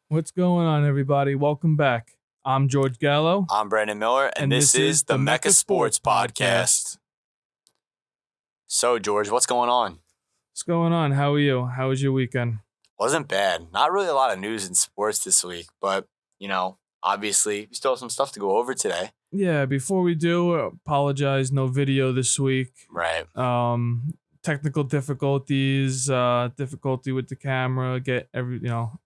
What's going on, everybody? Welcome back. I'm George Gallo. I'm Brandon Miller, and this is the Mecca Sports Podcast. So, George, what's going on? What's going on? How are you? How was your weekend? Wasn't bad. Not really a lot of news in sports this week, but, obviously, we still have some stuff to go over today. Yeah, before we do, apologize, no video this week. Right. Technical difficulties, difficulty with the camera,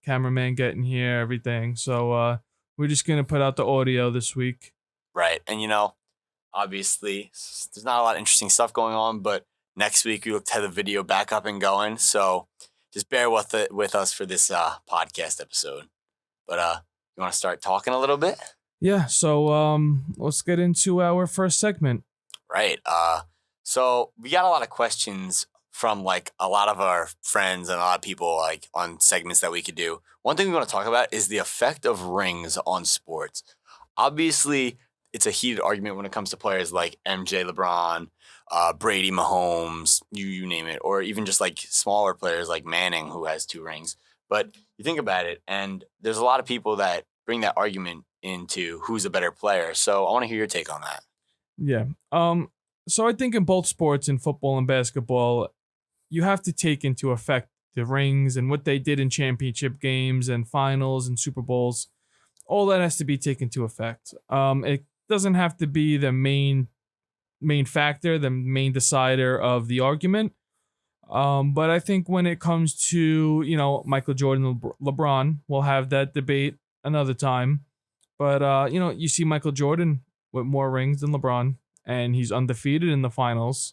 cameraman getting here, everything. So we're just gonna put out the audio this week. Right. And obviously there's not a lot of interesting stuff going on, but next week we look to have the video back up and going. So just bear with us for this podcast episode. But you want to start talking a little bit? Yeah, so let's get into our first segment. Right. So we got a lot of questions from a lot of our friends and a lot of people on segments that we could do. One thing we want to talk about is the effect of rings on sports. Obviously, it's a heated argument when it comes to players like MJ, LeBron, Brady, Mahomes, you name it, or even just smaller players like Manning, who has 2 rings. But you think about it, and there's a lot of people that bring that argument into who's a better player. So I want to hear your take on that. Yeah. So I think in both sports, in football and basketball, you have to take into effect the rings and what they did in championship games and finals and Super Bowls. All that has to be taken into effect. It doesn't have to be the main factor, the main decider of the argument. But I think when it comes to, Michael Jordan and LeBron, we'll have that debate another time. But, you see Michael Jordan with more rings than LeBron, and he's undefeated in the finals.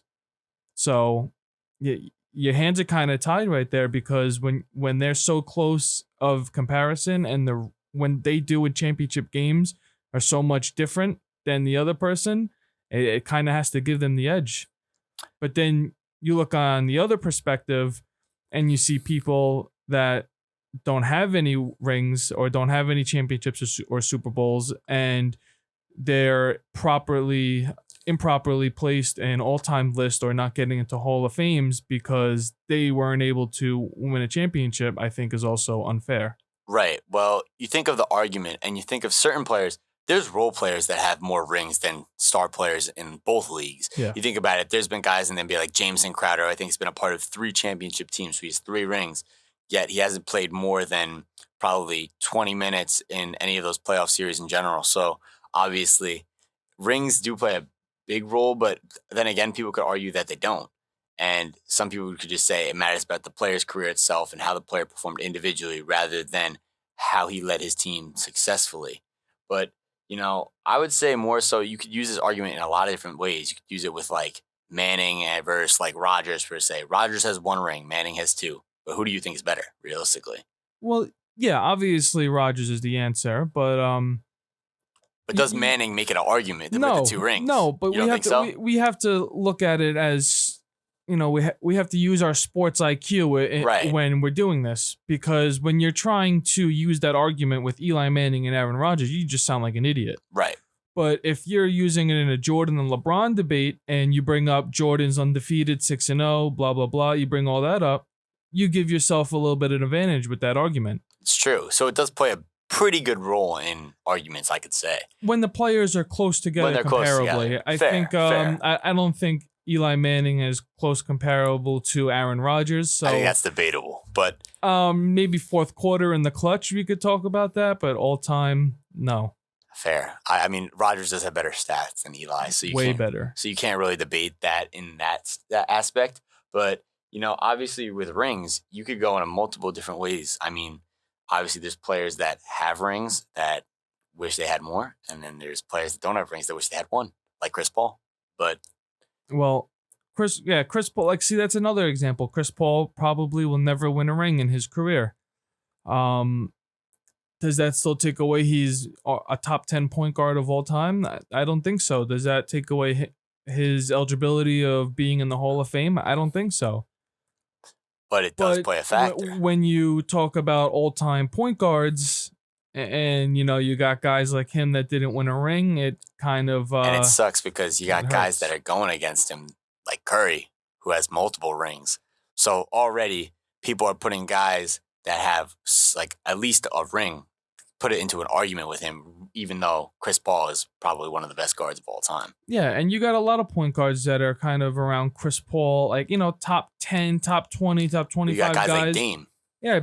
So your hands are kind of tied right there, because when they're so close of comparison and when they do in championship games are so much different than the other person, it kind of has to give them the edge. But then you look on the other perspective and you see people that don't have any rings or don't have any championships or Super Bowls, and they're improperly placed in all-time list or not getting into Hall of Fames because they weren't able to win a championship, I think is also unfair. Right. Well, you think of the argument and you think of certain players. There's role players that have more rings than star players in both leagues. Yeah. You think about it, there's been guys in the NBA like Jameson Crowder. I think he's been a part of 3 championship teams, so he has 3 rings, yet he hasn't played more than probably 20 minutes in any of those playoff series in general. So obviously, rings do play a big role, but then again, people could argue that they don't. And some people could just say it matters about the player's career itself and how the player performed individually rather than how he led his team successfully. But, I would say more so you could use this argument in a lot of different ways. You could use it with Manning versus Rodgers per se. Rodgers has 1 ring, Manning has 2. But who do you think is better, realistically? Well, yeah, obviously Rodgers is the answer, but does Manning make it an argument with the 2 rings? No, but we have to look at it as, we have to use our sports IQ when we're doing this, because when you're trying to use that argument with Eli Manning and Aaron Rodgers, you just sound like an idiot. Right. But if you're using it in a Jordan and LeBron debate and you bring up Jordan's undefeated 6-0, blah, blah, blah, you bring all that up, you give yourself a little bit of advantage with that argument. It's true. So it does play a pretty good role in arguments, I could say. When the players are close together comparably. I think I don't think Eli Manning is close comparable to Aaron Rodgers. So I think that's debatable. But maybe fourth quarter in the clutch we could talk about that, but all time, no. Fair. I mean, Rodgers does have better stats than Eli, so way better. So you can't really debate that in that aspect. But obviously with rings, you could go in multiple different ways. I mean, obviously there's players that have rings that wish they had more, and then there's players that don't have rings that wish they had 1, like Chris Paul. But Chris Paul. See, that's another example. Chris Paul probably will never win a ring in his career. Does that still take away he's a top 10 point guard of all time? I don't think so. Does that take away his eligibility of being in the Hall of Fame? I don't think so. But it does play a factor. When you talk about all-time point guards and, you got guys like him that didn't win a ring, it kind of... and it sucks because you got guys that are going against him, like Curry, who has multiple rings. So already people are putting guys that have like at least a ring, put it into an argument with him, even though Chris Paul is probably one of the best guards of all time. Yeah, and you got a lot of point guards that are kind of around Chris Paul, like, top 10, top 20, top 25 You got guys like Dame. Yeah,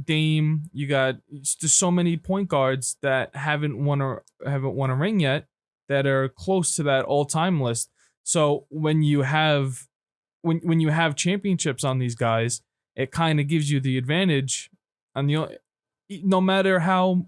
Dame. You got just so many point guards that haven't won a ring yet, that are close to that all-time list. So when you have championships on these guys, it kind of gives you the advantage on no matter how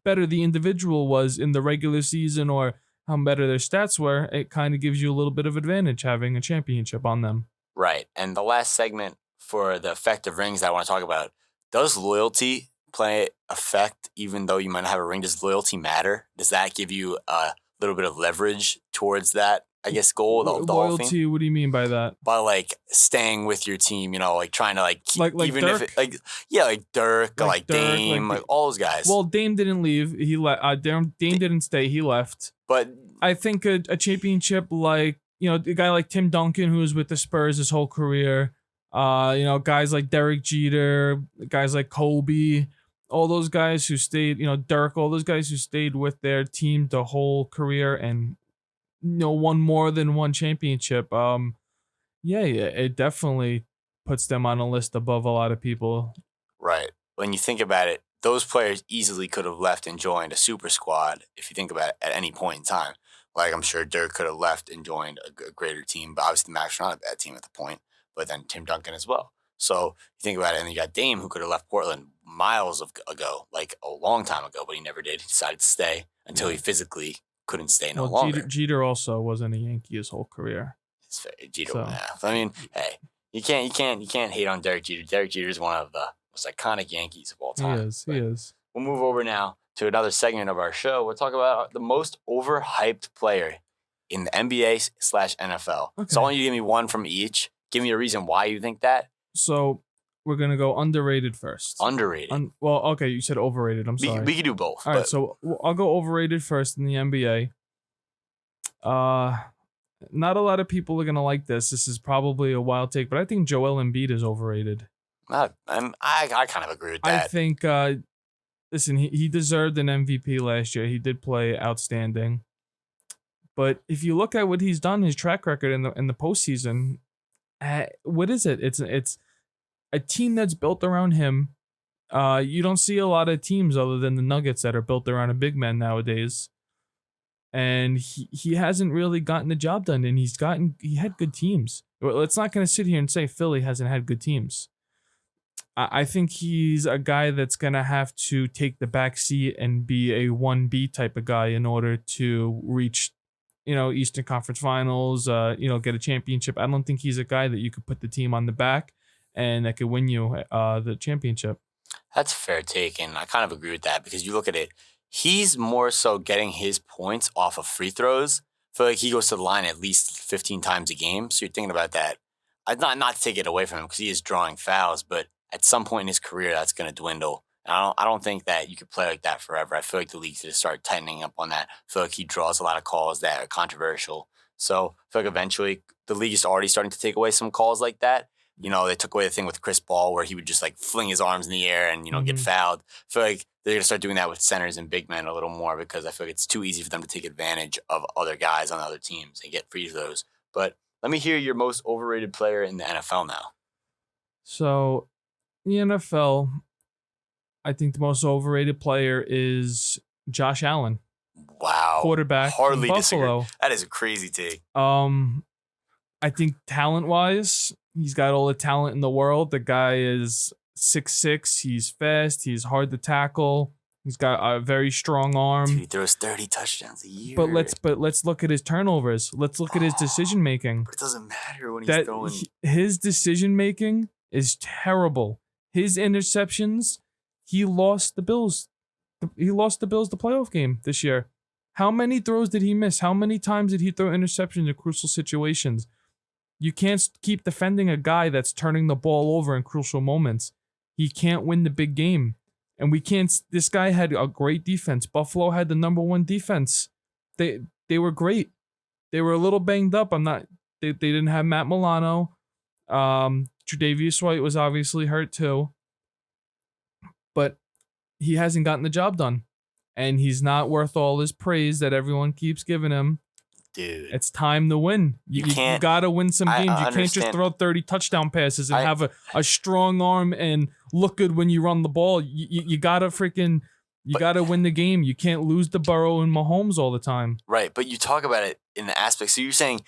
better the individual was in the regular season or how better their stats were, it kind of gives you a little bit of advantage having a championship on them. Right. And the last segment for the effect of rings that I want to talk about, does loyalty play effect even though you might not have a ring? Does loyalty matter? Does that give you a little bit of leverage towards that, I guess, goal of the Hall of Fame? Loyalty, what do you mean by that? By like staying with your team, like trying to like keep, like even Dirk? if it, like Dirk, like Dame, like all those guys. Well, Dame didn't leave. He Dame didn't stay. He left. But I think a championship like, a guy like Tim Duncan, who was with the Spurs his whole career, guys like Derek Jeter, guys like Kobe, all those guys who stayed, Dirk, all those guys who stayed with their team the whole career and won more than one championship. It definitely puts them on a list above a lot of people. Right. When you think about it, those players easily could have left and joined a super squad if you think about it at any point in time. Like, I'm sure Dirk could have left and joined a greater team, but obviously the Mavericks were not a bad team at the point, but then Tim Duncan as well. So you think about it, and then you got Dame, who could have left Portland miles ago, like a long time ago, but he never did. He decided to stay until he physically couldn't stay no longer. Jeter also wasn't a Yankee his whole career. It's fair. Jeter, I mean, hey, you can't hate on Derek Jeter. Derek Jeter is one of the most iconic Yankees of all time. He is. We'll move over now to another segment of our show. We'll talk about the most overhyped player in the NBA/NFL. Okay. So I want you to give me one from each. Give me a reason why you think that. So we're going to go underrated first. Underrated? Okay, you said overrated. I'm sorry. We can do both. All right, so I'll go overrated first in the NBA. Not a lot of people are going to like this. This is probably a wild take, but I think Joel Embiid is overrated. I kind of agree with that. I think, listen, he deserved an MVP last year. He did play outstanding. But if you look at what he's done, his track record in the postseason, what is it? It's a team that's built around him. You don't see a lot of teams other than the Nuggets that are built around a big man nowadays. And he hasn't really gotten the job done, and he had good teams. Let's not going to sit here and say Philly hasn't had good teams. I think he's a guy that's going to have to take the back seat and be a 1B type of guy in order to reach, Eastern Conference Finals, get a championship. I don't think he's a guy that you could put the team on the back and that could win you the championship. That's a fair take, and I kind of agree with that because you look at it, he's more so getting his points off of free throws. I feel like he goes to the line at least 15 times a game, so you're thinking about that. Not to take it away from him because he is drawing fouls, but at some point in his career, that's going to dwindle. And I don't think that you could play like that forever. I feel like the league should start tightening up on that. I feel like he draws a lot of calls that are controversial. So I feel like eventually the league is already starting to take away some calls like that. They took away the thing with Chris Paul where he would just like fling his arms in the air and, get fouled. I feel like they're going to start doing that with centers and big men a little more because I feel like it's too easy for them to take advantage of other guys on other teams and get free throws. But let me hear your most overrated player in the NFL now. So in the NFL, I think the most overrated player is Josh Allen. Wow. Quarterback. Hardly Buffalo. Disagree. That is a crazy take. I think talent-wise, he's got all the talent in the world. The guy is 6'6". He's fast. He's hard to tackle. He's got a very strong arm. Dude, he throws 30 touchdowns a year. But let's look at his turnovers. Let's look at his decision making. But it doesn't matter when he's throwing. His decision making is terrible. His interceptions, he lost the Bills. He lost the Bills the playoff game this year. How many throws did he miss? How many times did he throw interceptions in crucial situations? You can't keep defending a guy that's turning the ball over in crucial moments. He can't win the big game. And we can't. This guy had a great defense. Buffalo had the number one defense. They were great. They were a little banged up. They didn't have Matt Milano. Tre'Davious White was obviously hurt too. but he hasn't gotten the job done. And he's not worth all his praise that everyone keeps giving him. Dude. It's time to win. You got to win some games. You can't just throw 30 touchdown passes and have a strong arm and look good when you run the ball. You got to win the game. You can't lose to Burrow and Mahomes all the time. Right, but you talk about it in the aspect. So you're saying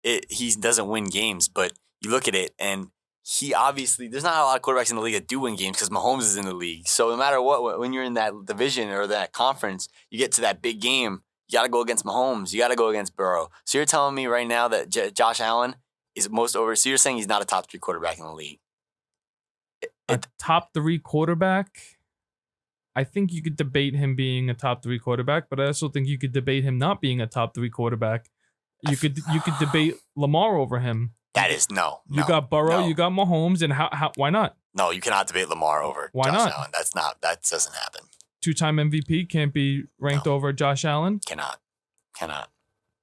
he doesn't win games, but you look at it and he obviously, there's not a lot of quarterbacks in the league that do win games because Mahomes is in the league. So no matter what, when you're in that division or that conference, you get to that big game, you got to go against Mahomes. You got to go against Burrow. So you're telling me right now that Josh Allen is most over. So you're saying he's not a top 3 quarterback in the league? A top 3 quarterback? I think you could debate him being a top 3 quarterback, but I also think you could debate him not being a top 3 quarterback. You could debate Lamar over him. That is no. You got Burrow, you got Mahomes, and how? Why not? No, you cannot debate Lamar over Josh Allen. That doesn't happen. 2-time MVP can't be ranked over Josh Allen. Cannot.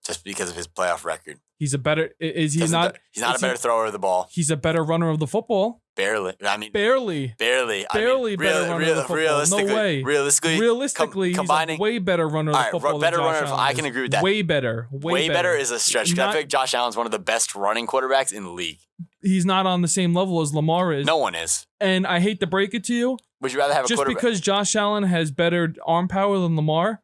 Just because of his playoff record. He's a better. He's not a better thrower of the ball. He's a better runner of the football. Barely. I mean, barely. Better runner of the football. No way. Realistically, combining, he's a way better runner of the football. Better than Josh runner. Allen I can agree with that. Way better. Way better is a stretch. I think Josh Allen's one of the best running quarterbacks in the league. He's not on the same level as Lamar is. No one is. And I hate to break it to you. Would you rather have a quarterback? Just because Josh Allen has better arm power than Lamar,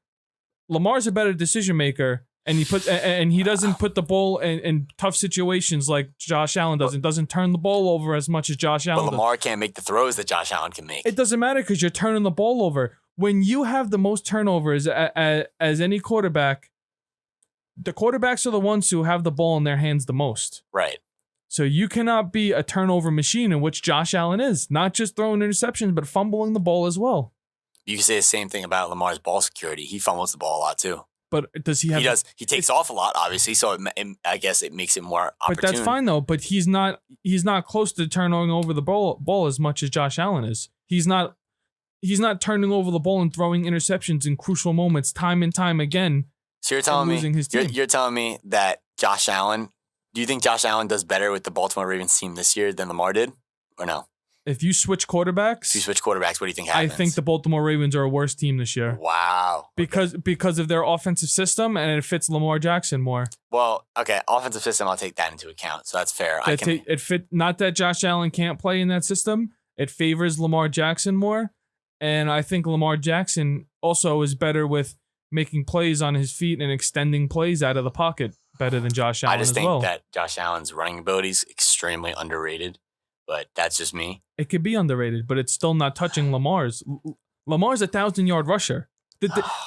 Lamar's a better decision maker. And he doesn't put the ball in tough situations like Josh Allen does. It doesn't turn the ball over as much as Josh Allen does. But Lamar can't make the throws that Josh Allen can make. It doesn't matter because you're turning the ball over. When you have the most turnovers as any quarterback, the quarterbacks are the ones who have the ball in their hands the most. Right. So you cannot be a turnover machine, in which Josh Allen is. Not just throwing interceptions, but fumbling the ball as well. You can say the same thing about Lamar's ball security. He fumbles the ball a lot too. But does he have? He does. He takes off a lot, obviously. So I guess it makes it more opportune. But that's fine though. But he's not close to turning over the ball as much as Josh Allen is. He's not turning over the ball and throwing interceptions in crucial moments time and time again. So you're telling me that Josh Allen. Do you think Josh Allen does better with the Baltimore Ravens team this year than Lamar did, or no? If you switch quarterbacks, what do you think happens? I think the Baltimore Ravens are a worse team this year. Wow. Because of their offensive system, and it fits Lamar Jackson more. Well, okay, offensive system, I'll take that into account, so that's fair. It fit. Not that Josh Allen can't play in that system. It favors Lamar Jackson more, and I think Lamar Jackson also is better with making plays on his feet and extending plays out of the pocket better than Josh Allen. I just think that Josh Allen's running ability is extremely underrated. But that's just me. It could be underrated, but it's still not touching Lamar's. Lamar's a 1,000-yard rusher.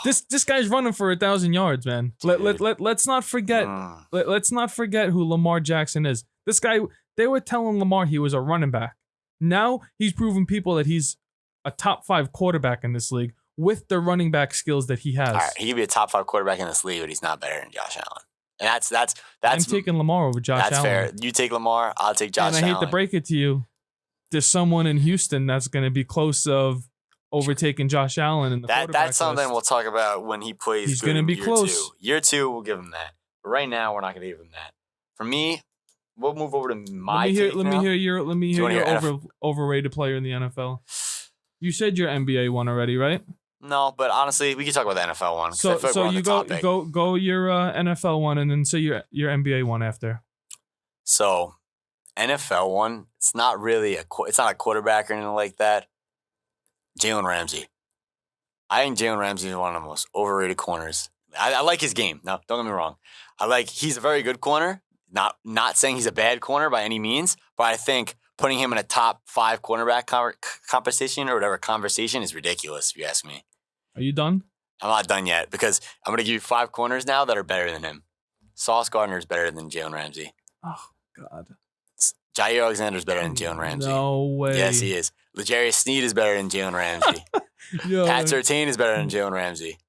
This guy's running for 1,000 yards, man. Let's not forget. Let's not forget who Lamar Jackson is. This guy. They were telling Lamar he was a running back. Now he's proven people that he's a top 5 quarterback in this league with the running back skills that he has. All right, he could be a top 5 quarterback in this league, but he's not better than Josh Allen. And that's. I'm taking Lamar over Josh Allen. That's fair. You take Lamar, I'll take Josh Allen. And I hate to break it to you, there's someone in Houston that's going to be close of overtaking Josh Allen in the quarterback That's something list. We'll talk about when he plays. He's going to be close. Year 2, we'll give him that. But right now, we're not going to give him that. For me, we'll move over to my take now. Let me hear your overrated player in the NFL. You said your NBA one already, right? No, but honestly, we can talk about the NFL one. So you go your NFL one and then say your NBA one after. So NFL one, it's not really it's not a quarterback or anything like that. Jalen Ramsey. I think Jalen Ramsey is one of the most overrated corners. I like his game. No, don't get me wrong. He's a very good corner. Not saying he's a bad corner by any means, but I think putting him in a top 5 cornerback competition or whatever conversation is ridiculous, if you ask me. Are you done? I'm not done yet because I'm going to give you 5 corners now that are better than him. Sauce Gardner is better than Jalen Ramsey. Oh, God. Jair Alexander is better than Jalen Ramsey. No way. Yes, he is. L'Jarius Sneed is better than Jalen Ramsey. Pat Surtain is better than Jalen Ramsey.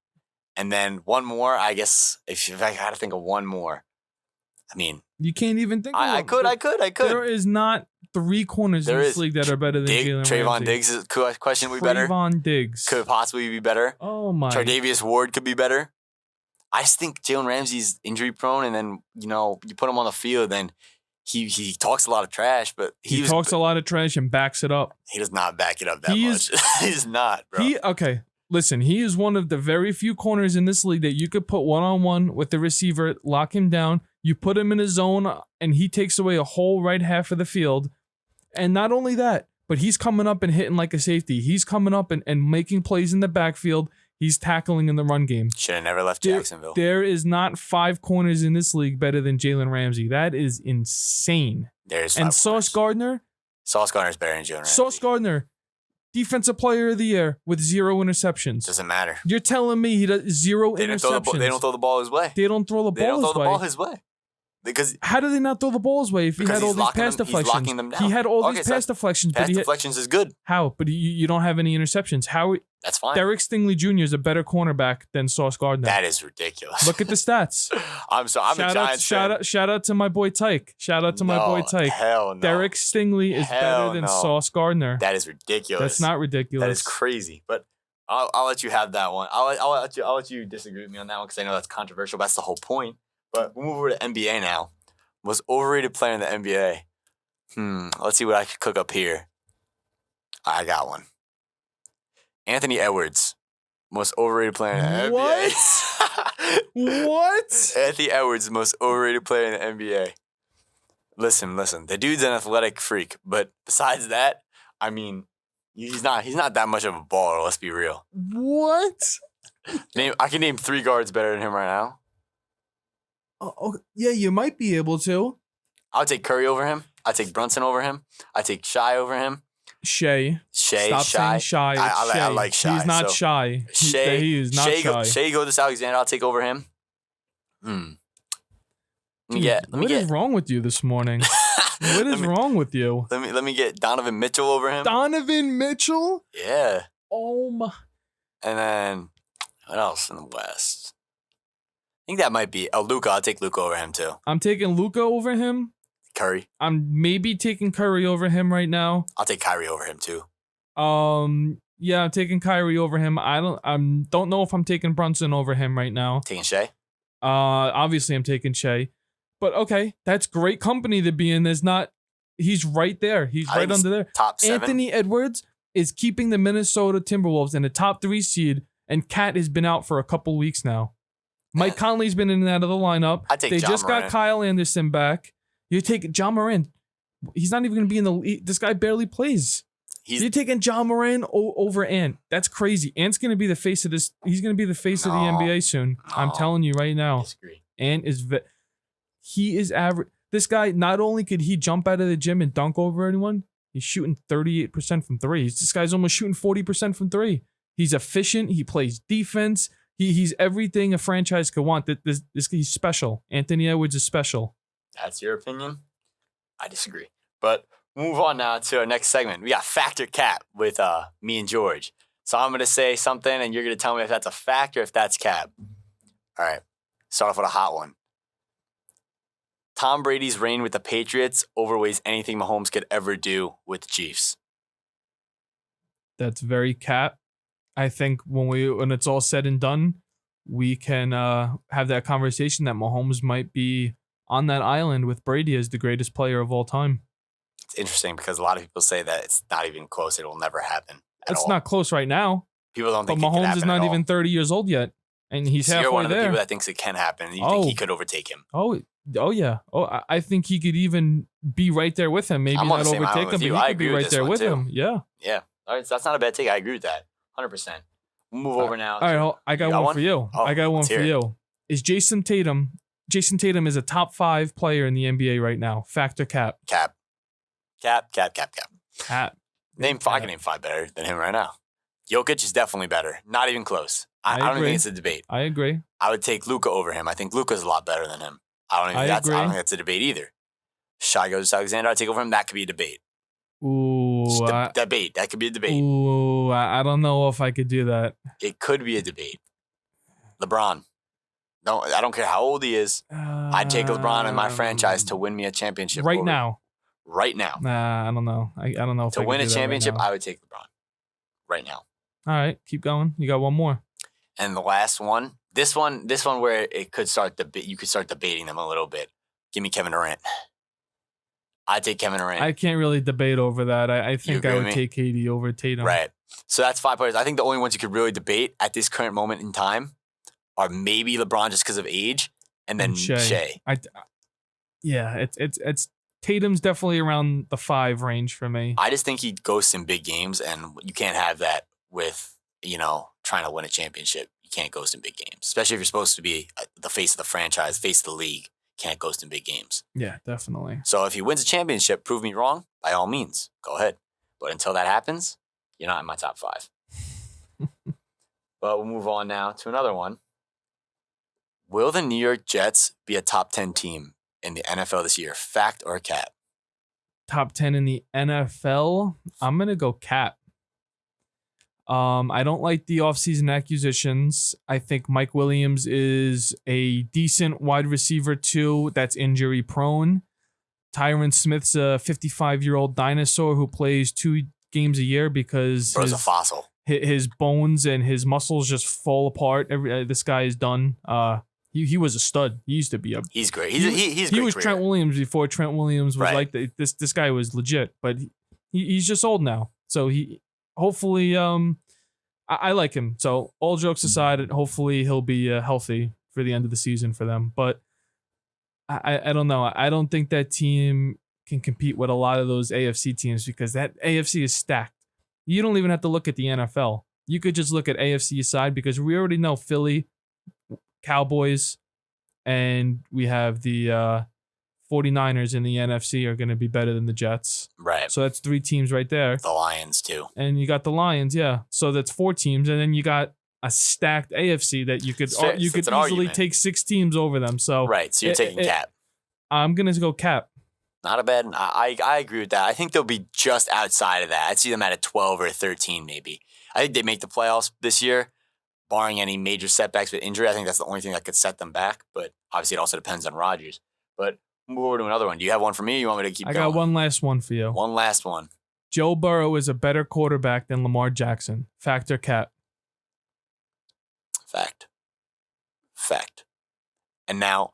And then one more, I guess, if I had to think of one more. I mean, you can't even think of I could. There is not 3 corners in this league that are better than Jalen Ramsey. Trayvon Diggs is questionably better. Trayvon Diggs could possibly be better. Oh, my. Tre'Davious Ward could be better. I just think Jalen Ramsey's injury prone, and then, you put him on the field, then he talks a lot of trash, but he talks a lot of trash and backs it up. He does not back it up that much. He's not, bro. Okay. Listen, he is one of the very few corners in this league that you could put one-on-one with the receiver, lock him down. You put him in a zone, and he takes away a whole right half of the field. And not only that, but he's coming up and hitting like a safety. He's coming up and making plays in the backfield. He's tackling in the run game. Should have never left Jacksonville. There is not 5 corners in this league better than Jalen Ramsey. That is insane. There's and Sauce Gardner. Sauce Gardner is better than Jalen Ramsey. Sauce Gardner, Defensive Player of the Year with 0 interceptions. Doesn't matter. You're telling me he does 0 interceptions? They don't throw the ball his way. They don't throw the ball his way. Because how do they not throw the ball his way if he had all these pass deflections? He's locking them down. He had all these pass deflections. Pass deflections is good. How? But you don't have any interceptions. How? That's fine. Derek Stingley Jr. is a better cornerback than Sauce Gardner. That is ridiculous. Look at the stats. I'm a Giants fan. Shout out to my boy Tyke. Hell no. Derek Stingley is better than Sauce Gardner. That is ridiculous. That's not ridiculous. That is crazy. But I'll let you have that one. I'll let you disagree with me on that one because I know that's controversial. But that's the whole point. But we'll move over to NBA now. Most overrated player in the NBA. Let's see what I could cook up here. I got one. Anthony Edwards. Most overrated player in the NBA. What? Anthony Edwards, the most overrated player in the NBA. Listen. The dude's an athletic freak. But besides that, I mean, he's not that much of a baller, let's be real. What? I can name 3 guards better than him right now. Oh, yeah, you might be able to. I'll take Curry over him. I'll take Brunson over him. I take Shai over him. Stop saying Shy. I like Shai. He's not shy. He is not shy. Shai Gilgeous-Alexander, I'll take over him. What is wrong with you this morning? What is wrong with you? Let me get Donovan Mitchell over him. Donovan Mitchell? Yeah. Oh my. And then what else in the West? I think that might be Luka. I'll take Luka over him too. I'm taking Luka over him. Curry. I'm maybe taking Curry over him right now. I'll take Kyrie over him too. Yeah, I'm taking Kyrie over him. I don't know if I'm taking Brunson over him right now. Taking Shai? Obviously I'm taking Shai. But okay, that's great company to be in. He's right there. He's right under there. Top 7. Anthony Edwards is keeping the Minnesota Timberwolves in the top 3 seed, and Cat has been out for a couple weeks now. Mike Conley's been in and out of the lineup. They just got Kyle Anderson back. You take John Moran. He's not even going to be in the league. This guy barely plays. You're taking John Moran over Ant. That's crazy. Ant's going to be the face of this. He's going to be the face of the NBA soon. No, I'm telling you right now. I disagree. Ant he is average. This guy, not only could he jump out of the gym and dunk over anyone, he's shooting 38% from 3. This guy's almost shooting 40% from 3. He's efficient. He plays defense. He's everything a franchise could want. This he's special. Anthony Edwards is special. That's your opinion? I disagree. But move on now to our next segment. We got Factor Cap with me and George. So I'm going to say something, and you're going to tell me if that's a fact or if that's cap. All right. Start off with a hot one. Tom Brady's reign with the Patriots overweighs anything Mahomes could ever do with the Chiefs. That's very cap. I think when it's all said and done, we can have that conversation that Mahomes might be on that island with Brady as the greatest player of all time. It's interesting because a lot of people say that it's not even close. It will never happen. It's not close right now. People don't think but it can Mahomes happen is not at even all. 30 years old yet, and he's halfway there. You're one of the people that thinks it can happen. You think he could overtake him? Oh yeah. Oh, I think he could even be right there with him. Maybe not overtake him, but he could be right there with him. Yeah. Yeah. All right. So that's not a bad take. I agree with that. 100%. We'll move over now. All right. I got one for you. I got one for you. Is Jason Tatum is a top 5 player in the NBA right now. Factor cap. Cap. Cap. I can name 5 better than him right now. Jokic is definitely better. Not even close. I don't think it's a debate. I agree. I would take Luka over him. I think Luka's a lot better than him. I don't think that's a debate either. Shai Gilgeous-Alexander, I'd take over him. That could be a debate. Ooh. Debate. That could be a debate. Ooh, I don't know if I could do that. It could be a debate. LeBron. No, I don't care how old he is. I'd take LeBron in my franchise to win me a championship. Right now. Nah, I don't know. I don't know if to win a championship, I would take LeBron. Right now. All right, keep going. You got one more. And the last one. This one where it could start you could start debating them a little bit. Give me Kevin Durant. I take Kevin Durant. I can't really debate over that. I think I would take KD over Tatum. Right. So that's 5 players. I think the only ones you could really debate at this current moment in time are maybe LeBron just because of age, and then Shea. Yeah, it's Tatum's definitely around the 5 range for me. I just think he ghosts in big games, and you can't have that with, trying to win a championship. You can't ghost in big games, especially if you're supposed to be the face of the franchise, face of the league. Can't ghost in big games. Yeah, definitely. So if he wins a championship, prove me wrong, by all means, go ahead. But until that happens, you're not in my top 5. But we'll move on now to another one. Will the New York Jets be a top 10 team in the NFL this year? Fact or cap? Top 10 in the NFL? I'm going to go cap. I don't like the offseason acquisitions. I think Mike Williams is a decent wide receiver too that's injury prone. Tyron Smith's a 55-year-old dinosaur who plays 2 games a year because Bro's a fossil. His bones and his muscles just fall apart. This guy is done. He was a stud. He used to be He's great. He's great. He was career. Trent Williams before Trent Williams was like this guy was legit, but he's just old now. So he hopefully I like him. So all jokes aside, hopefully he'll be healthy for the end of the season for them. But I don't know. I don't think that team can compete with a lot of those AFC teams because that AFC is stacked. You don't even have to look at the NFL. You could just look at AFC side because we already know Philly, Cowboys, and we have the 49ers in the NFC are going to be better than the Jets. Right. So that's 3 teams right there. The Lions too. And you got the Lions, yeah. So that's 4 teams, and then you got a stacked AFC that you could easily take 6 teams over them. So right. So you're taking cap. I'm gonna go cap. Not a bad. I agree with that. I think they'll be just outside of that. I'd see them at a 12 or 13 maybe. I think they make the playoffs this year, barring any major setbacks with injury. I think that's the only thing that could set them back. But obviously, it also depends on Rodgers. But move over to another one. Do you have one for me? Or you want me to keep going? I got one last one for you. One last one. Joe Burrow is a better quarterback than Lamar Jackson. Fact or cap? Fact. And now,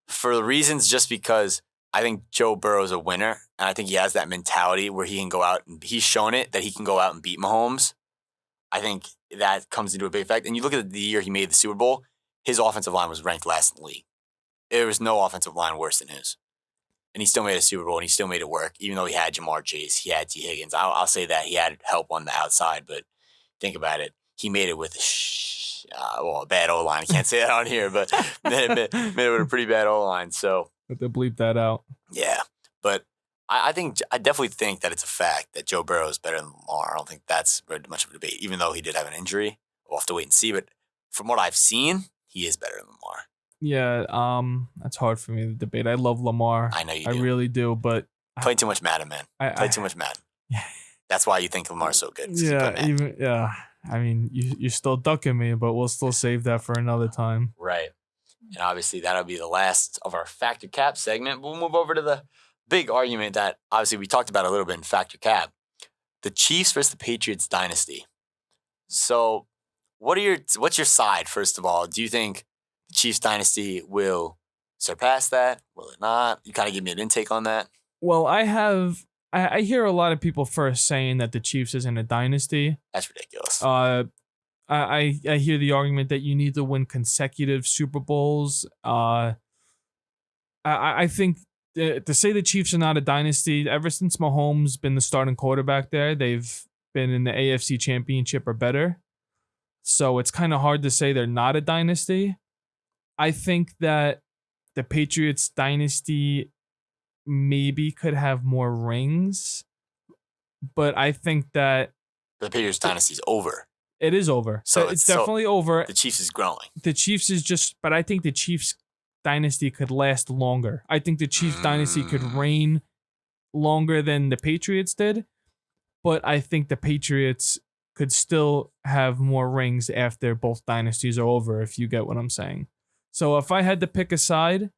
for the reasons just because I think Joe Burrow's a winner, and I think he has that mentality where he can go out and he's shown it that he can go out and beat Mahomes. I think that comes into a big effect. And you look at the year he made the Super Bowl, his offensive line was ranked last in the league. There was no offensive line worse than his. And he still made a Super Bowl and he still made it work, even though he had Jamar Chase, he had T. Higgins. I'll say that he had help on the outside, but think about it. He made it with a bad O-line. I can't say that on here, but made it with a pretty bad O-line. So have to bleep that out. Yeah, but I definitely think that it's a fact that Joe Burrow is better than Lamar. I don't think that's very much of a debate, even though he did have an injury. We'll have to wait and see. But from what I've seen, he is better than Lamar. Yeah, that's hard for me to debate. I love Lamar. I know you do. I really do, but play too much Madden, man. Play too much Madden. Yeah. That's why you think Lamar's so good. Yeah. I mean, you're still ducking me, but we'll still save that for another time. Right. And obviously, that'll be the last of our Factor Cap segment. We'll move over to the big argument that obviously we talked about a little bit in Factor Cap. The Chiefs versus the Patriots dynasty. So what's your side, first of all? Do you think the Chiefs dynasty will surpass that? Will it not? You kind of give me an intake on that. Well, I hear a lot of people first saying that the Chiefs isn't a dynasty. That's ridiculous. I hear the argument that you need to win consecutive Super Bowls. I think to say the Chiefs are not a dynasty, ever since Mahomes been the starting quarterback there, they've been in the AFC Championship or better. So it's kind of hard to say they're not a dynasty. I think that the Patriots dynasty maybe could have more rings, but I think that the Patriots dynasty is over. It is over. So it's definitely over. The Chiefs is growing. The Chiefs is just, but I think the Chiefs dynasty could last longer. I think the Chiefs dynasty could reign longer than the Patriots did, but I think the Patriots could still have more rings after both dynasties are over, if you get what I'm saying. So if I had to pick a side,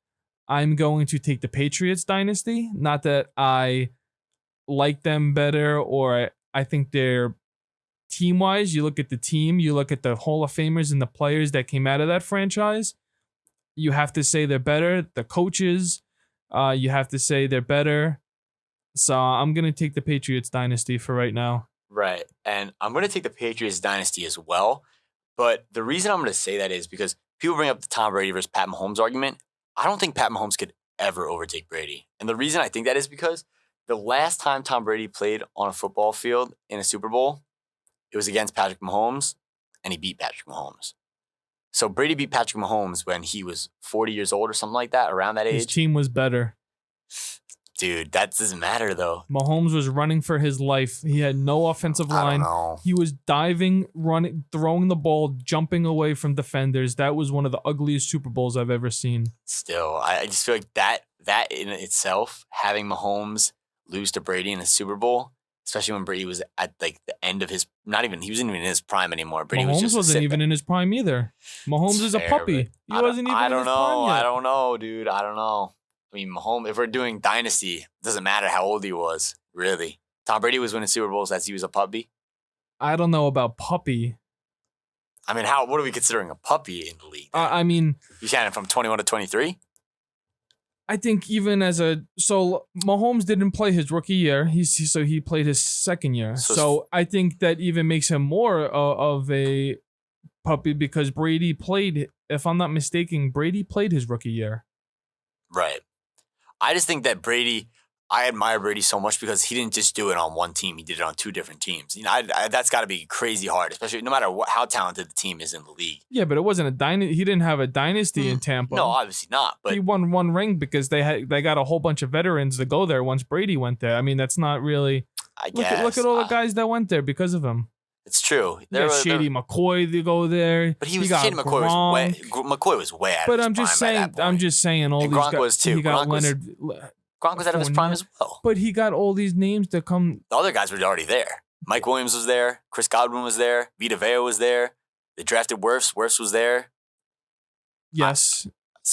I'm going to take the Patriots dynasty. Not that I like them better or I think they're team-wise. You look at the team, you look at the Hall of Famers and the players that came out of that franchise. You have to say they're better. The coaches, you have to say they're better. So I'm going to take the Patriots dynasty for right now. Right. And I'm going to take the Patriots dynasty as well. But the reason I'm going to say that is because people bring up the Tom Brady versus Pat Mahomes argument. I don't think Pat Mahomes could ever overtake Brady. And the reason I think that is because the last time Tom Brady played on a football field in a Super Bowl, it was against Patrick Mahomes, and he beat Patrick Mahomes. So Brady beat Patrick Mahomes when he was 40 years old or something like that, around that age. His team was better. Dude, that doesn't matter, though. Mahomes was running for his life. He had no offensive line. I don't know. He was diving, running, throwing the ball, jumping away from defenders. That was one of the ugliest Super Bowls I've ever seen. Still, I just feel like that in itself, having Mahomes lose to Brady in the Super Bowl, especially when Brady was at like the end of his, he wasn't even in his prime anymore. Brady Mahomes wasn't even in his prime either. Mahomes is a puppy. He wasn't even in his prime yet. I don't know, dude. I don't know. I mean, Mahomes, if we're doing dynasty, it doesn't matter how old he was, really. Tom Brady was winning Super Bowls as he was a puppy. I don't know about puppy. I mean, what are we considering a puppy in the league? I mean, you saying from 21 to 23? I think even so Mahomes didn't play his rookie year. He played his second year. So I think that even makes him more of a puppy because Brady played, if I'm not mistaken, Brady played his rookie year. Right. I just think that I admire Brady so much because he didn't just do it on one team. He did it on two different teams. You know, that's got to be crazy hard, especially no matter how talented the team is in the league. Yeah, but it wasn't a dynasty. He didn't have a dynasty in Tampa. No, obviously not. But he won one ring because they got a whole bunch of veterans to go there once Brady went there. I mean, that's not really. I guess. Look at all the guys that went there because of him. It's true. Shady McCoy to go there. But Shady McCoy was way out. But of I'm his just prime saying. At that point. I'm just saying. All and these Gronk guys. Was too. He got Leonard. Gronk was out of his prime as well. But he got all these names to come. The other guys were already there. Mike Williams was there. Chris Godwin was there. Vita Vea was there. They drafted Wirfs. Wirfs was there. Yes.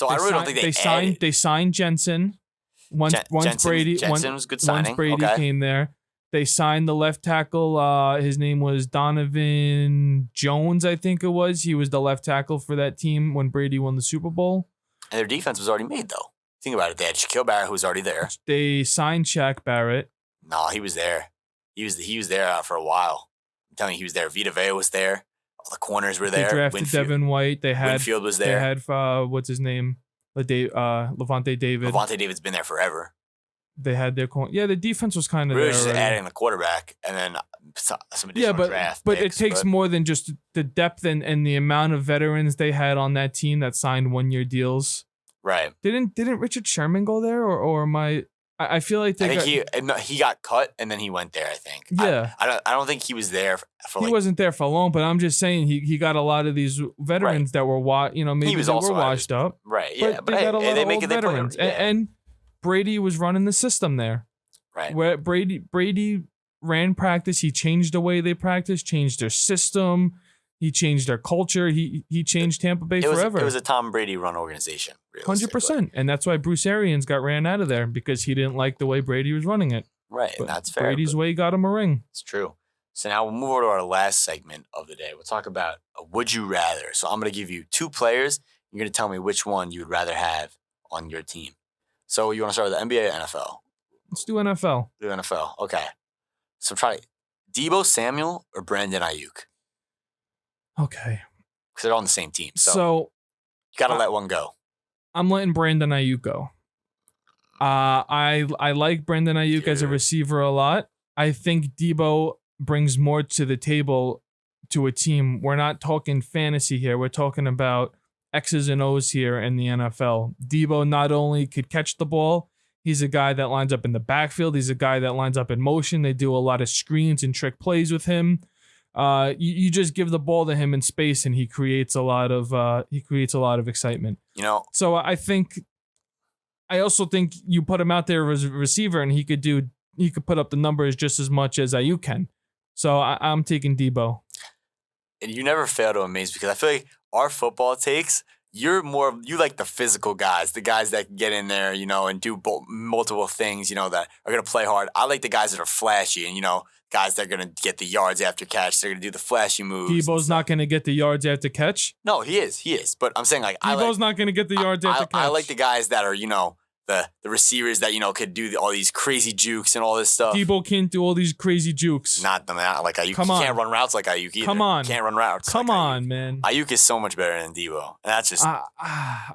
I really don't think they signed Jensen. Once Brady was a good signing. Once Brady came there. They signed the left tackle. His name was Donovan Jones, I think it was. He was the left tackle for that team when Brady won the Super Bowl. And their defense was already made, though. Think about it. They had Shaquille Barrett, who was already there. They signed Shaq Barrett. No, he was there. He was there for a while. I'm telling you, he was there. Vita Vea was there. All the corners were there. They drafted Devin White. Winfield was there. They had what's his name? Levante David. Levante David's been there forever. They had their the defense was kind of really there just already. Adding the quarterback and then some additional draft but picks, it takes more than just the depth and the amount of veterans they had on that team that signed 1-year deals. Right. Didn't Richard Sherman go there or I feel like he got cut and then he went there, I think. Yeah. I don't think he was there for he wasn't there for long, but I'm just saying he got a lot of these veterans that were maybe they were washed up. Right. Yeah. But they got a lot of old veterans. And Brady was running the system there. Right. Where Brady ran practice, he changed the way they practice, changed their system, he changed their culture, he changed Tampa Bay forever. It was a Tom Brady run organization. 100%. And that's why Bruce Arians got ran out of there because he didn't like the way Brady was running it. Right, and that's fair. Brady's way got him a ring. It's true. So now we'll move over to our last segment of the day. We'll talk about a would you rather. So I'm going to give you two players. You're going to tell me which one you would rather have on your team. So you want to start with the NBA or NFL? Let's do NFL. Do NFL. Okay. So try Deebo Samuel or Brandon Ayuk. Okay. Because they're on the same team. So you got to let one go. I'm letting Brandon Ayuk go. I like Brandon Ayuk as a receiver a lot. I think Deebo brings more to the table to a team. We're not talking fantasy here. We're talking about X's and O's here in the NFL. Deebo not only could catch the ball, he's a guy that lines up in the backfield. He's a guy that lines up in motion. They do a lot of screens and trick plays with him. You just give the ball to him in space, and he creates a lot of excitement. So I also think you put him out there as a receiver, and he could put up the numbers just as much as Ayuk can. So I'm taking Deebo. And you never fail to amaze because I feel like our football takes, you like the physical guys, the guys that can get in there, and do multiple things, that are going to play hard. I like the guys that are flashy and, guys that are going to get the yards after catch. They're going to do the flashy moves. Deebo's not going to get the yards after catch? No, he is. But I'm saying Deebo's not going to get the yards after catch. I like the guys that are, the receivers that could do all these crazy jukes and all this stuff. Debo can't do all these crazy jukes. Not like Ayuk. Come on. He can't run routes like Ayuk either. Come on. Can't run routes. Come like on, Ayuk. man. Ayuk is so much better than Debo, and that's just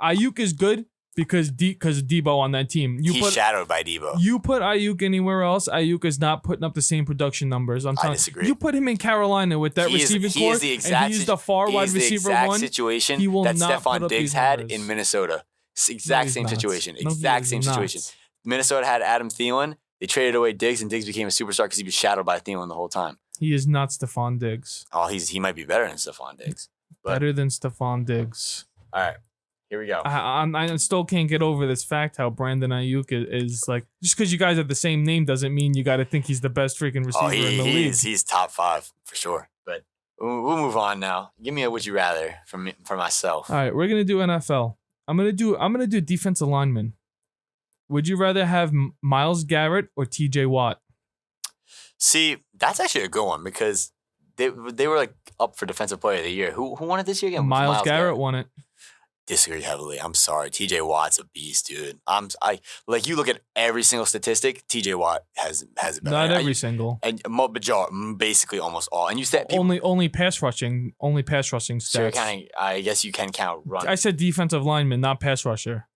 Ayuk is good because of Debo on that team. He's shadowed by Debo. You put Ayuk anywhere else, Ayuk is not putting up the same production numbers. I disagree. You put him in Carolina with that receiving core, and he's the far wide receiver one. Situation he will that not Stephon Diggs had numbers. in Minnesota. Exact same situation. Exact same situation. Not. Minnesota had Adam Thielen. They traded away Diggs, and Diggs became a superstar because he was shadowed by Thielen the whole time. He is not Stephon Diggs. Oh, he might be better than Stephon Diggs. Better than Stephon Diggs. All right, here we go. I still can't get over this fact how Brandon Ayuk is like, just because you guys have the same name doesn't mean you got to think he's the best freaking receiver in the league. He's top 5 for sure. But we'll move on now. Give me a would you rather for myself. All right, we're gonna do NFL. I'm gonna do defensive lineman. Would you rather have Myles Garrett or TJ Watt? See, that's actually a good one because they were like up for defensive player of the year. Who won it this year again? Myles Garrett won it. Disagree heavily. I'm sorry. TJ Watt's a beast, dude. Like you look at every single statistic, TJ Watt has it better. Not every single. And basically almost all. And you said only pass rushing stats. So I guess you can count run. I said defensive lineman, not pass rusher.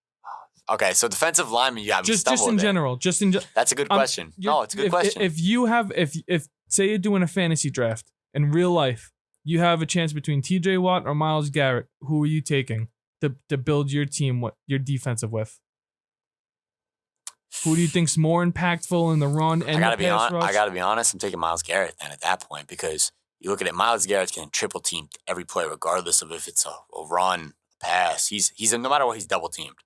Okay, so defensive lineman, you have just in general. That's a good question. No, it's a good question. If say you're doing a fantasy draft in real life, you have a chance between TJ Watt or Myles Garrett. Who are you taking to build your team? What your defensive with? Who do you think's more impactful in the run and the pass rush? I gotta be honest. I'm taking Myles Garrett then at that point because you look at it. Myles Garrett's getting triple teamed every play, regardless of if it's a run, a pass. He's no matter what, he's double teamed.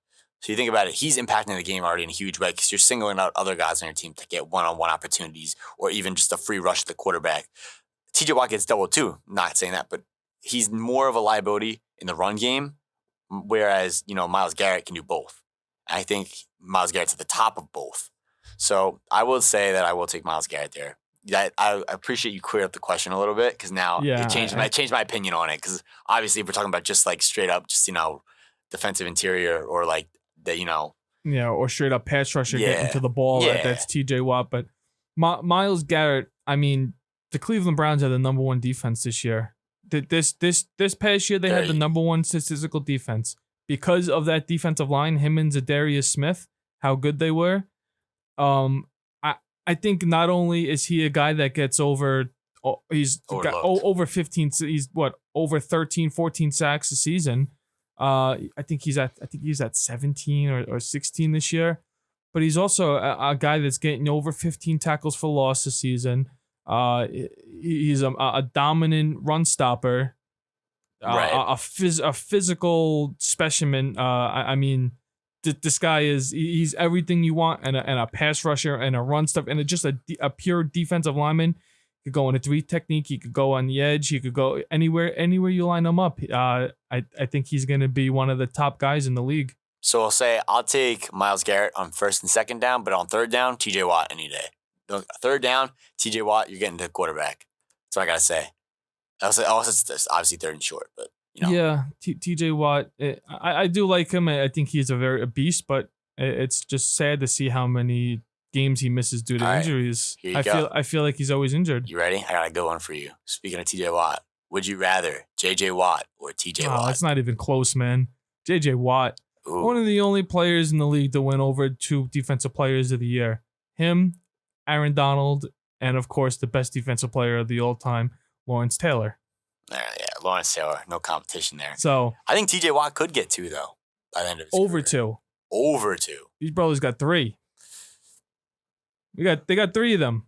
So you think about it, he's impacting the game already in a huge way because you're singling out other guys on your team to get one-on-one opportunities or even just a free rush to the quarterback. TJ Watt gets doubled too. Not saying that, but he's more of a liability in the run game, whereas Myles Garrett can do both. I think Myles Garrett's at the top of both. So I will say that I will take Myles Garrett there. That I appreciate you cleared up the question a little bit because now it changed my opinion on it. Because obviously, if we're talking about just like straight up, just defensive interior or like or straight up pass rusher getting to the ball. That's TJ Watt. But Myles Garrett, I mean, the Cleveland Browns had the number 1 defense this year. This past year, they had the number 1 statistical defense. Because of that defensive line, him and Zadarius Smith, how good they were. I think not only is he a guy that gets over 15, he's over 13, 14 sacks a season. I think he's at 17 or 16 this year, but he's also a guy that's getting over 15 tackles for loss this season. He's a dominant run stopper, a physical specimen. I mean, this guy he's everything you want, and a pass rusher and a run stuff, and just a pure defensive lineman. He could go in a 3 technique. He could go on the edge. He could go anywhere you line him up. I think he's going to be one of the top guys in the league. So I'll take Myles Garrett on first and second down, but on third down, TJ Watt any day. Third down, TJ Watt, you're getting to the quarterback. That's what I got to say. Also, it's obviously third and short, but Yeah, TJ Watt, I do like him. I think he's a beast, but it's just sad to see how many games he misses due to injuries. I feel like he's always injured. You ready? I got a good one for you. Speaking of TJ Watt, would you rather JJ Watt or TJ Watt? It's not even close, man. JJ Watt, Ooh. One of the only players in the league to win over 2 defensive players of the year. Him, Aaron Donald, and of course the best defensive player of the all time, Lawrence Taylor. Yeah, Lawrence Taylor, no competition there. So I think TJ Watt could get 2 though by the end of his over career. 2. Over 2. These brothers got 3. They got 3 of them.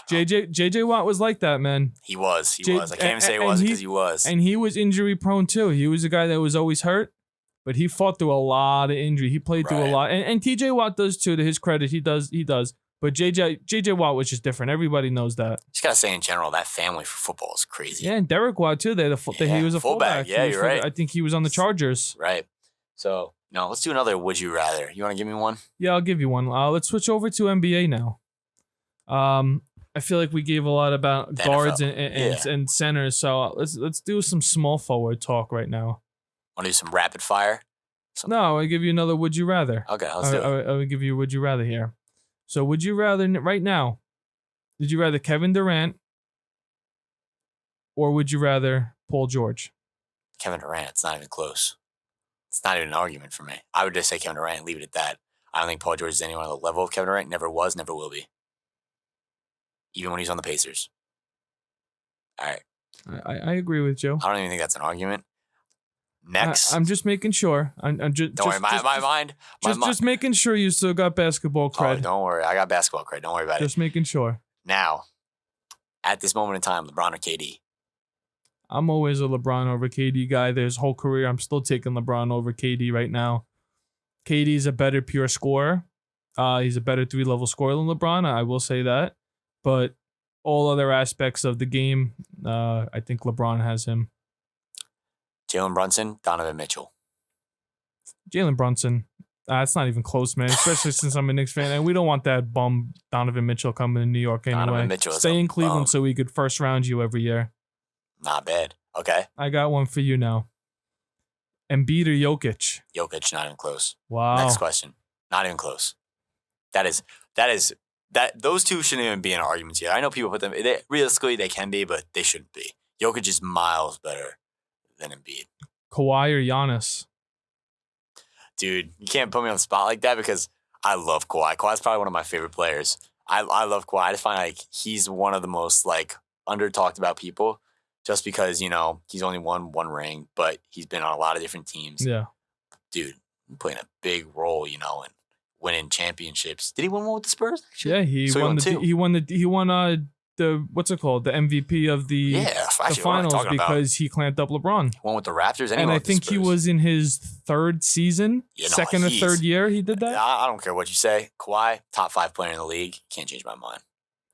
JJ Watt was like that, man. He was. I can't even say it wasn't because he was. And he was injury prone too. He was a guy that was always hurt, but he fought through a lot of injury. He played through a lot. And TJ Watt does too, to his credit. He does. But JJ Watt was just different. Everybody knows that. Just gotta say in general, that family for football is crazy. Yeah, and Derek Watt too. He was a fullback. Yeah, you're right. I think he was on the Chargers. Right. So let's do another would you rather. You want to give me one? Yeah, I'll give you one. Let's switch over to NBA now. I feel like we gave a lot about the guards NFL. and centers. So let's do some small forward talk right now. Want to do some rapid fire? No, I'll give you another would you rather. Okay, let's do it. I would give you a would you rather here. So would you rather right now, did you rather Kevin Durant or would you rather Paul George? Kevin Durant. It's not even close. It's not even an argument for me. I would just say Kevin Durant and leave it at that. I don't think Paul George is anyone on the level of Kevin Durant. Never was, never will be. Even when he's on the Pacers. All right. I agree with Joe. I don't even think that's an argument. Next. I'm just making sure. I'm just don't worry. My mind. Just making sure you still got basketball cred. Oh, don't worry. I got basketball cred. Don't worry about it. Just making sure. Now, at this moment in time, LeBron or KD? I'm always a LeBron over KD guy. His whole career, I'm still taking LeBron over KD right now. KD's a better pure scorer. He's a better 3-level scorer than LeBron. I will say that. But all other aspects of the game, I think LeBron has him. Jalen Brunson, Donovan Mitchell. Jalen Brunson. It's not even close, man. Especially since I'm a Knicks fan, and we don't want that bum Donovan Mitchell coming to New York anyway. Donovan Mitchell Stay in Cleveland so we could first round you every year. Not bad. Okay. I got one for you now. Embiid or Jokic? Jokic, not even close. Wow. Next question. Not even close. Those two shouldn't even be in arguments here. I know people put them, realistically they can be, but they shouldn't be. Jokic is miles better than Embiid. Kawhi or Giannis? Dude, you can't put me on the spot like that because I love Kawhi. Kawhi's probably one of my favorite players. I love Kawhi. I just find like he's one of the most like under talked about people just because, he's only won one ring, but he's been on a lot of different teams. Yeah. Dude, playing a big role, in winning championships. Did he win one with the Spurs? Actually? Yeah, he won the what's it called? The MVP of the finals because he clamped up LeBron. One with the Raptors and I think he was in his third season, second or third year he did that. I don't care what you say. Kawhi, top 5 player in the league. Can't change my mind.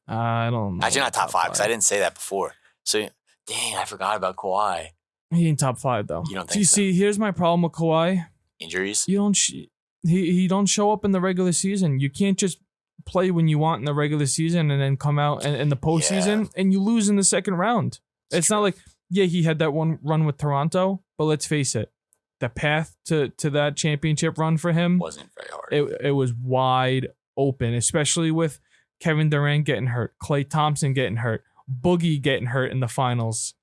I don't know. Actually, not top 5 because I didn't say that before. So, dang, I forgot about Kawhi. He ain't top 5 though. You don't think so? See, here's my problem with Kawhi. Injuries? He don't show up in the regular season. You can't just play when you want in the regular season and then come out in the postseason and you lose in the second round. It's not like, he had that one run with Toronto, but let's face it, the path to that championship run for him wasn't very hard. It was wide open, especially with Kevin Durant getting hurt, Klay Thompson getting hurt, Boogie getting hurt in the finals.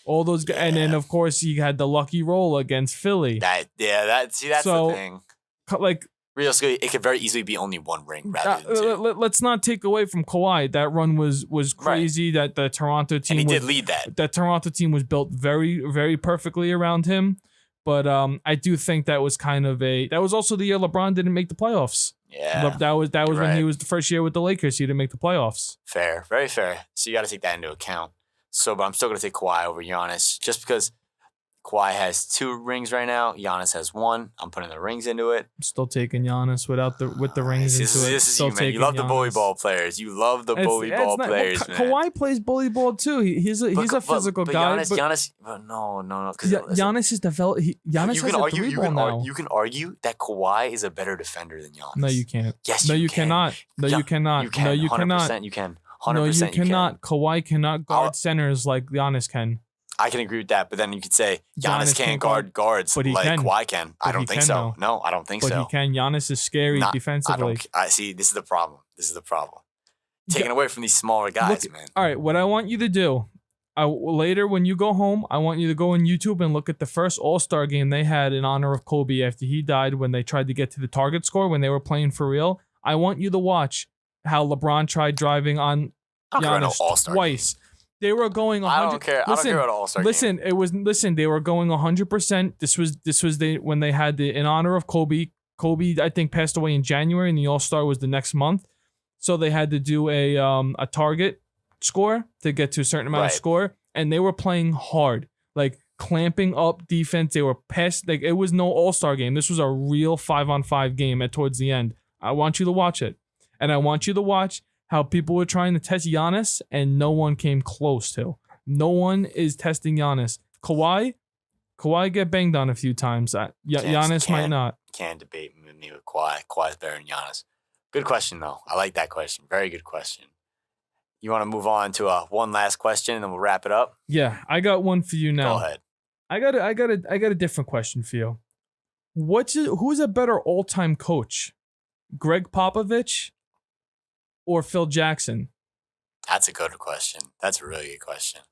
All those guys, and then of course he had the lucky roll against Philly. That's the thing. Like, realistically, it could very easily be only one ring rather than 2. Let's not take away from Kawhi. That run was crazy. Right. That the Toronto team did lead that. That Toronto team was built very, very perfectly around him. But I do think that was that was also the year LeBron didn't make the playoffs. Yeah, that was when he was the first year with the Lakers. He didn't make the playoffs. Fair, very fair. So you got to take that into account. But I'm still going to take Kawhi over Giannis just because Kawhi has 2 rings right now. Giannis has 1. I'm putting the rings into it. I'm still taking Giannis with the rings into it. This is you, man. You love the bully ball players. You love the bully ball players, man. Kawhi plays bully ball too. He's a physical guy. Giannis, no. Giannis is developed. Giannis has a 3 ball now. You can argue that Kawhi is a better defender than Giannis. No, you can't. Yes, no, you can. cannot. No, you cannot. You can. No, you 100% cannot. You can. 100% no, you cannot. Can. Kawhi cannot guard centers like Giannis can. I can agree with that, but then you could say Giannis can't guard guards but like can. Kawhi can. I don't think so. No, I don't think so. But he can. Giannis is scary defensively. I see. This is the problem. Taking away from these smaller guys, man. All right, what I want you to do, later when you go home, I want you to go on YouTube and look at the first All-Star game they had in honor of Kobe after he died when they tried to get to the target score when they were playing for real. I want you to watch how LeBron tried driving on Giannis twice. Game. They were going 100. I don't care. I don't care about All-Star game. They were going 100%. This was when they had in honor of Kobe. Kobe, I think, passed away in January, and the All-Star was the next month. So they had to do a target score to get to a certain amount of score, and they were playing hard, like clamping up defense. They were past. Like, it was no All-Star game. This was a real 5-on-5 game towards the end. I want you to watch it, and I want you to watch how people were trying to test Giannis and no one came close to. No one is testing Giannis. Kawhi get banged on a few times. Giannis might not. Can't debate me with Kawhi. Kawhi's better than Giannis. Good question, though. I like that question. Very good question. You want to move on to one last question and then we'll wrap it up? Yeah, I got one for you now. Go ahead. I got a different question for you. Who's a better all-time coach? Greg Popovich or Phil Jackson? That's a good question. That's a really good question.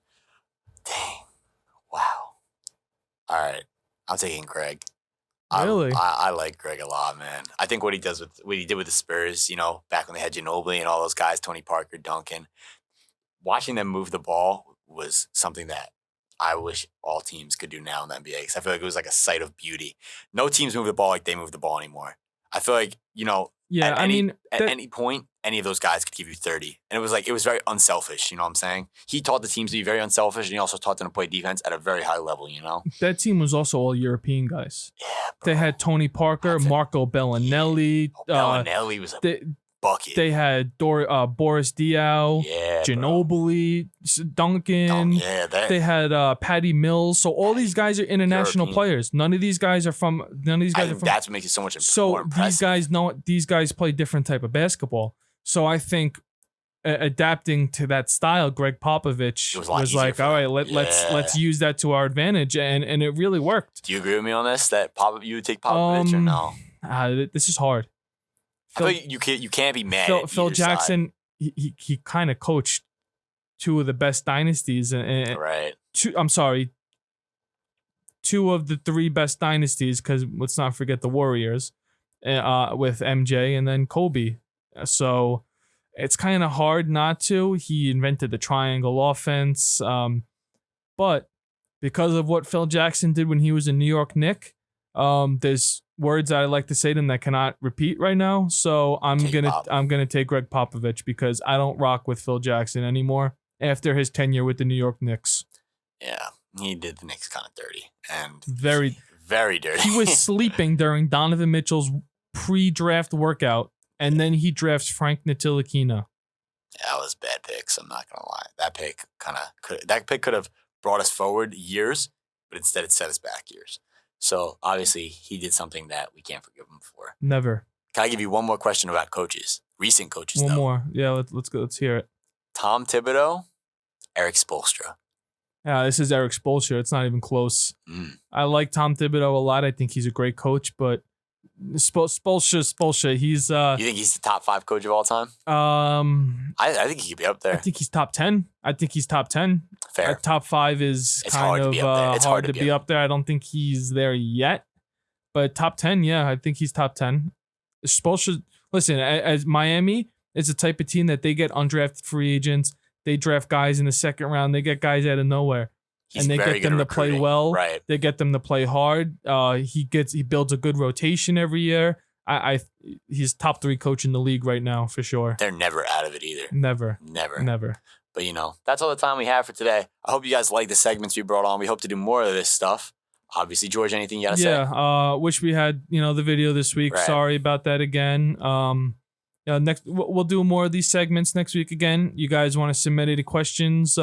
Dang. Wow. All right. I'm taking Greg. Really? I like Greg a lot, man. I think what he did with the Spurs, back when they had Ginobili and all those guys, Tony Parker, Duncan, watching them move the ball was something that I wish all teams could do now in the NBA, because I feel like it was like a sight of beauty. No teams move the ball like they move the ball anymore. I feel like, Yeah, at any point, any of those guys could give you 30. And it was very unselfish, you know what I'm saying? He taught the teams to be very unselfish, and he also taught them to play defense at a very high level, that team was also all European guys. Yeah, bro. They had Tony Parker, Marco Bellinelli. Bellinelli was a bucket. They had Boris Diaw, Ginobili, Duncan. They had Patty Mills. So all these guys are international players. None of these guys are from. That's what makes it so much more impressive. These guys play different type of basketball. So I think adapting to that style, Greg Popovich was like, all right, let's use that to our advantage, and it really worked. Do you agree with me on this? That you would take Popovich or no? This is hard. I feel you can't be mad. Phil Jackson, he kind of coached two of the best dynasties, and right. Two of the three best dynasties, because let's not forget the Warriors, with MJ and then Kobe. So it's kind of hard not to. He invented the triangle offense, but because of what Phil Jackson did when he was a New York Knick, there's words I like to say to him that cannot repeat right now. So I'm gonna take Greg Popovich, because I don't rock with Phil Jackson anymore after his tenure with the New York Knicks. Yeah, he did the Knicks kind of dirty, and very, very dirty. He was sleeping during Donovan Mitchell's pre-draft workout, and then he drafts Frank Ntilikina. Yeah, that was bad picks. I'm not gonna lie. That pick could have brought us forward years, but instead it set us back years. So obviously he did something that we can't forgive him for. Never. Can I give you one more question about coaches? Recent coaches, One more. Yeah, let's go. Let's hear it. Tom Thibodeau, Eric Spoelstra. Yeah, this is Eric Spoelstra. It's not even close. I like Tom Thibodeau a lot. I think he's a great coach, but Spoelstra. He's you think he's the top 5 coach of all time? I think he could be up there. I think he's top 10. Fair. Top 5 is it's kind of hard to be up there. there. I don't think he's there yet, but top 10, yeah, I think he's top 10. Spoelstra, listen, as Miami is the type of team that they get undrafted free agents. They draft guys in the second round. They get guys out of nowhere. And they get them to play well. Right. They get them to play hard. He builds a good rotation every year. He's top 3 coach in the league right now for sure. They're never out of it either. Never. But that's all the time we have for today. I hope you guys like the segments we brought on. We hope to do more of this stuff. Obviously, George, anything you gotta say? Yeah. Wish we had the video this week. Right. Sorry about that again. Next we'll do more of these segments next week again. You guys want to submit any questions?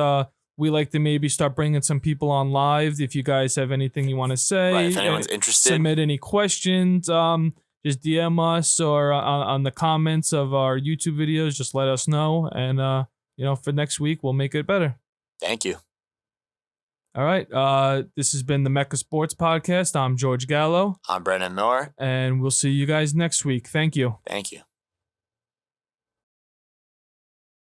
We like to maybe start bringing some people on live. If you guys have anything you want to say, right, if anyone's interested, submit any questions. Just DM us or on the comments of our YouTube videos. Just let us know, and for next week we'll make it better. Thank you. All right. This has been the Mecca Sports Podcast. I'm George Gallo. I'm Brennan Moore, and we'll see you guys next week. Thank you. Thank you.